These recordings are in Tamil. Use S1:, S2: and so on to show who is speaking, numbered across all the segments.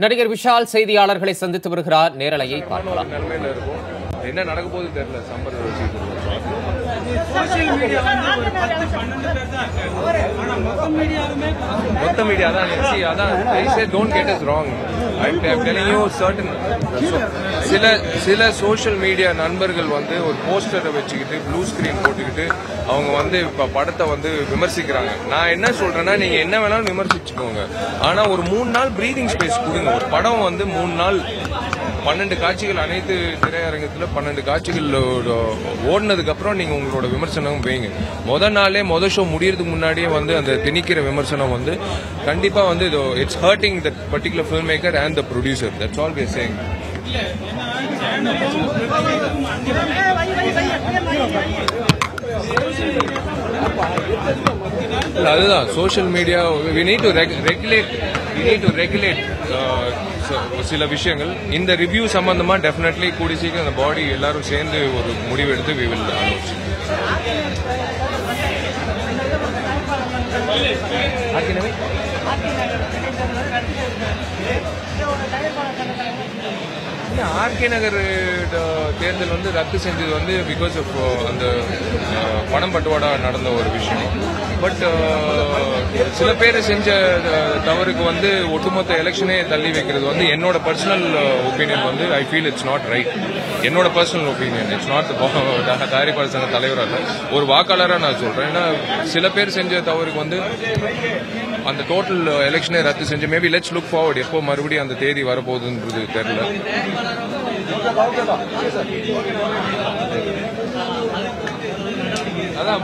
S1: நடிகர் விஷால் செய்தியாளர்களை சந்தித்து வருகிறார். நேரலையை பார்க்கலாம்.
S2: என்ன நடக்க போகுது தெரியல. சம்பர் மொத்த மீடியா தான். அதான் don't get as wrong. I'm telling you certain சில சோஷியல் மீடியா நண்பர்கள் வந்து ஒரு போஸ்டரை வச்சுக்கிட்டு ப்ளூ ஸ்கிரீன் போட்டுக்கிட்டு அவங்க வந்து இப்ப படத்தை வந்து விமர்சிக்கிறாங்க. நான் என்ன சொல்றேன்னா, நீங்க என்ன வேணாலும் விமர்சிச்சுக்கோங்க, ஆனா ஒரு 3 நாள் பிரீதிங் ஸ்பேஸ் கொடுங்க. ஒரு படம் வந்து 3 நாள் 12 காட்சிகள் அனைத்து திரையரங்கத்துல 12 காட்சிகள் ஓடினதுக்கு அப்புறம் நீங்க உங்களோட விமர்சனம் வைங்க. முதல் நாளே ஷோ முடியறதுக்கு முன்னாடியே வந்து அந்த திணிக்கிற விமர்சனம் வந்து கண்டிப்பா வந்து it's hurting that particular film maker and the producer. That's all we are saying. அதுதான் social media we need to regulate சில விஷயங்கள். இந்த ரிவ்யூ சம்பந்தமா டெஃபினெட்லி கூடி சீக்கிரம் அந்த பாடி எல்லாரும் சேர்ந்து ஒரு முடிவு எடுத்து we will announce. ஆர்கே நகர் தேர்தல் வந்து ரத்து செஞ்சது வந்து பிகாஸ் ஆஃப் அந்த பணம் பட்டுவாடா நடந்த ஒரு விஷயம். பட் சில பேர் செஞ்ச தவறுக்கு வந்து ஒட்டுமொத்த எலெக்ஷனே தள்ளி வைக்கிறது வந்து என்னோட பர்சனல் ஒப்பீனியன் வந்து I feel it's not right. என்னோட பர்சனல் ஒப்பீனியன், இட்ஸ் நாட் தயாரிப்பாளர் சங்க தலைவராக ஒரு வாக்காளராக நான் சொல்றேன். ஏன்னா சில பேர் செஞ்ச தவறுக்கு வந்து அந்த டோட்டல் எலெக்ஷனே ரத்து செஞ்சு மேபி லெட்ஸ் லுக் ஃபார்வர்ட். எப்போ மறுபடியும் அந்த தேதி வரப்போகுதுன்றது தெரியல. அதான்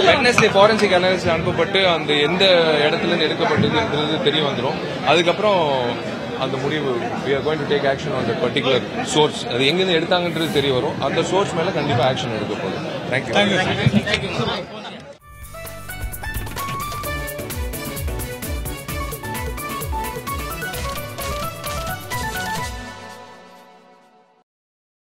S2: வெட்னஸ்டே ஃபாரன்சிக் அனாலிசிஸ் அனுப்பப்பட்டு அந்த எந்த இடத்துல இருந்து எடுக்கப்பட்டதுன்றது தெரிய வந்துடும். அதுக்கப்புறம் அந்த முடிவு we are going to take action on that particular source. அது எங்கிருந்து எடுத்தாங்கன்றது தெரிய வரும். அந்த சோர்ஸ் மேல கண்டிப்பா ஆக்ஷன் எடுக்க போகுது. தேங்க்யூ.